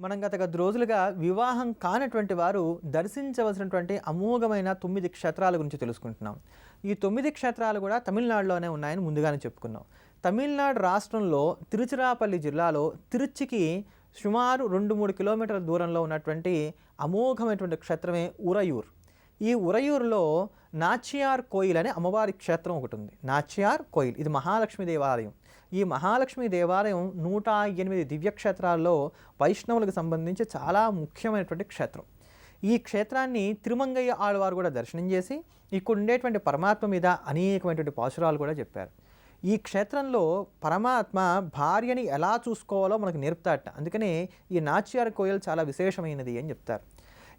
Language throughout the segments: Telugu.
మనం గత కొద్ది రోజులుగా వివాహం కానటువంటి వారు దర్శించవలసినటువంటి అమోఘమైన 9 క్షేత్రాల గురించి తెలుసుకుంటున్నాం. ఈ 9 క్షేత్రాలు కూడా తమిళనాడులోనే ఉన్నాయని ముందుగానే చెప్పుకున్నాం. తమిళనాడు రాష్ట్రంలో తిరుచిరాపల్లి జిల్లాలో తిరుచికి సుమారు 2-3 కిలోమీటర్ల దూరంలో ఉన్నటువంటి అమోఘమైనటువంటి క్షేత్రమే ఉరయూర్. ఈ ఉరయూరులో నాచియార్ కోయిల్ అనే అమ్మవారి క్షేత్రం ఒకటి ఉంది. నాచియార్ కోయిల్ ఇది మహాలక్ష్మి దేవాలయం. ఈ మహాలక్ష్మి దేవాలయం 108 దివ్యక్షేత్రాల్లో వైష్ణవులకు సంబంధించి చాలా ముఖ్యమైనటువంటి క్షేత్రం. ఈ క్షేత్రాన్ని తిరుమంగయ్య ఆళ్వారు కూడా దర్శనం చేసి ఇక్కడ ఉండేటువంటి పరమాత్మ మీద అనేకమైనటువంటి పాశురాలు కూడా చెప్పారు. ఈ క్షేత్రంలో పరమాత్మ భార్యని ఎలా చూసుకోవాలో మనకు నేర్పుతాట. అందుకనే ఈ నాచియార్ కోయిల్ చాలా విశేషమైనది అని చెప్తారు.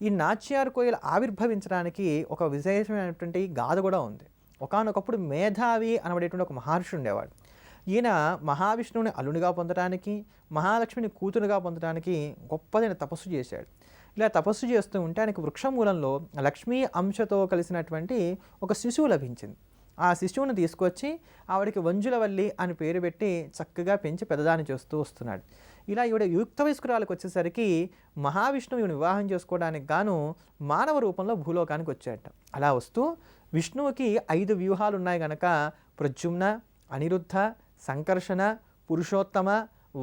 ఈ నాచియార్ కోయిల్ ఆవిర్భవించడానికి ఒక విశేషమైనటువంటి గాథ కూడా ఉంది. ఒకానొకప్పుడు మేధావి అనబడేటువంటి ఒక మహర్షి ఉండేవాడు. ఈయన మహావిష్ణువుని అల్లునిగా పొందడానికి, మహాలక్ష్మిని కూతురుగా పొందడానికి గొప్పదైన తపస్సు చేశాడు. ఇలా తపస్సు చేస్తూ ఉంటే ఆయనకు వృక్షమూలంలో లక్ష్మీ అంశతో కలిసినటువంటి ఒక శిశువు లభించింది. ఆ శిశువుని తీసుకొచ్చి ఆవిడికి వంజులవల్లి అని పేరు పెట్టి చక్కగా పెంచి పెద్దదాన్ని చేస్తూ వస్తున్నాడు. ఇలా ఈవిడ యుక్త వయస్కురాలకు వచ్చేసరికి మహావిష్ణువు ఈవిని వివాహం చేసుకోవడానికి గాను మానవ రూపంలో భూలోకానికి వచ్చాడట. అలా వస్తూ విష్ణువుకి 5 వ్యూహాలు ఉన్నాయి కనుక ప్రద్యుమ్న, అనిరుద్ధ, సంకర్షణ, పురుషోత్తమ,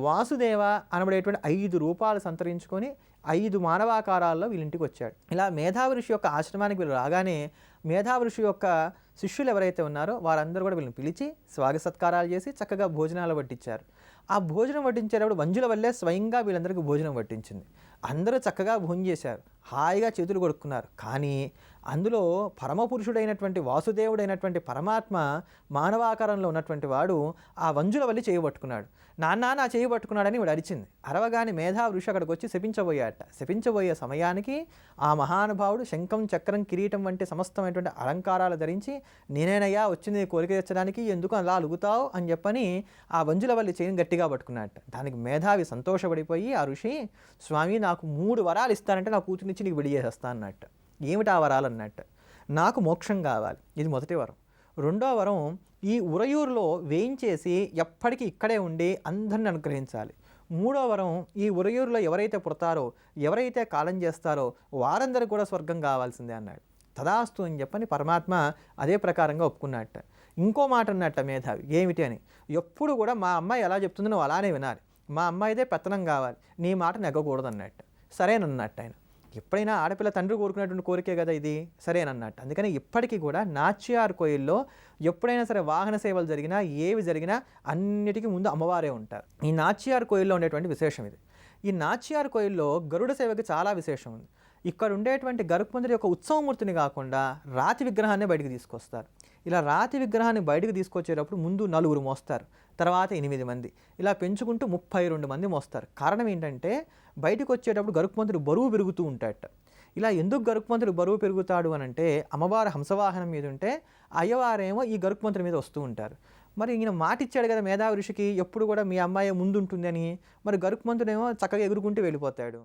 వాసుదేవ అనబడేటువంటి 5 రూపాలు సంతరించుకొని 5 మానవాకారాల్లో వీళ్ళింటికి వచ్చాడు. ఇలా మేధావి ఋషి యొక్క ఆశ్రమానికి వీళ్ళు రాగానే మేధావి ఋషి యొక్క శిష్యులు ఎవరైతే ఉన్నారో వారందరూ కూడా వీళ్ళని పిలిచి స్వాగత సత్కారాలు చేసి చక్కగా భోజనాలు వడ్డించారు. ఆ భోజనం వడ్డించేటప్పుడు వంజుల వల్లే స్వయంగా వీళ్ళందరికీ భోజనం వడ్డించింది. అందరూ చక్కగా భోజనం చేశారు, హాయిగా చేతులు కొడుక్కున్నారు. కానీ అందులో పరమపురుషుడైనటువంటి వాసుదేవుడైనటువంటి పరమాత్మ మానవాకారంలో ఉన్నటువంటి వాడు ఆ వంజుల వల్లి చేయబట్టుకున్నాడు. నాన్న నా చేయి పట్టుకున్నాడని వాడు అరిచింది. అరవగాని మేధావి ఋషి అక్కడికి వచ్చి శపించబోయాట. శపించబోయే సమయానికి ఆ మహానుభావుడు శంఖం, చక్రం, కిరీటం వంటి సమస్తమైనటువంటి అలంకారాలు ధరించి నేనేనయ్యా వచ్చింది కోరిక తెచ్చడానికి, ఎందుకు అలా అలుగుతావు అని చెప్పని ఆ వంజుల వల్లి చేయని గట్టిగా పట్టుకున్నాడట. దానికి మేధావి సంతోషపడిపోయి ఆ ఋషి, స్వామి నాకు 3 వరాలు ఇస్తానంటే నా కూతురునిచ్చి నీకు విడి చేసేస్తా అన్నట్టు. ఏమిటి ఆ వరాలు అన్నట్టు? నాకు మోక్షం కావాలి, ఇది మొదటి వరం. రెండో వరం, ఈ ఉరయూరులో వేయించేసి ఎప్పటికీ ఇక్కడే ఉండి అందరిని అనుగ్రహించాలి. మూడో వరం, ఈ ఉరయూరులో ఎవరైతే పుడతారో, ఎవరైతే కాలం చేస్తారో వారందరూ కూడా స్వర్గం కావాల్సిందే అన్నాడు. తదాస్తు అని చెప్పని పరమాత్మ అదే ప్రకారంగా ఒప్పుకున్నట్ట. ఇంకో మాట అన్నట్ట మేధావి, ఏమిటి అని, ఎప్పుడు కూడా మా అమ్మాయి ఎలా చెప్తుందో నువ్వు అలానే వినాలి, మా అమ్మాయిదే పెత్తనం కావాలి, నీ మాట నెగ్గకూడదు అన్నట్టు. సరేనన్నట్టు ఆయన. ఎప్పుడైనా ఆడపిల్ల తండ్రి కోరుకునేటువంటి కోరికే కదా ఇది, సరేనన్నట్టు. అందుకని ఇప్పటికీ కూడా నాచియార్ కోయిల్లో ఎప్పుడైనా సరే వాహన సేవలు జరిగినా ఏవి జరిగినా అన్నిటికీ ముందు అమ్మవారే ఉంటారు. ఈ నాచియార్ కోయిల్లో ఉండేటువంటి విశేషం ఇది. ఈ నాచియార్ కోయిల్లో గరుడ సేవకి చాలా విశేషం ఉంది. ఇక్కడ ఉండేటువంటి గరుత్మంతుడి యొక్క ఉత్సవమూర్తిని కాకుండా రాతి విగ్రహాన్ని బయటికి తీసుకొస్తారు. ఇలా రాతి విగ్రహాన్ని బయటకు తీసుకొచ్చేటప్పుడు ముందు 4 మోస్తారు, తర్వాత 8 మంది, ఇలా పెంచుకుంటూ 32 మంది మోస్తారు. కారణం ఏంటంటే బయటకు వచ్చేటప్పుడు గరుత్మంతుడు బరువు పెరుగుతూ ఉంటాడట. ఇలా ఎందుకు గరుత్మంతుడు బరువు పెరుగుతాడు అని అంటే, అమ్మవారు హంసవాహనం మీద ఉంటే అయ్యవారేమో ఈ గరుత్మంతుడి మీద వస్తూ ఉంటారు. మరి ఈయన మాట ఇచ్చాడు కదా మేధావి ఋషికి, ఎప్పుడు కూడా మీ అమ్మాయి ముందుంటుందని. మరి గరుత్మంతుడేమో చక్కగా ఎగురుకుంటూ వెళ్ళిపోతాడు.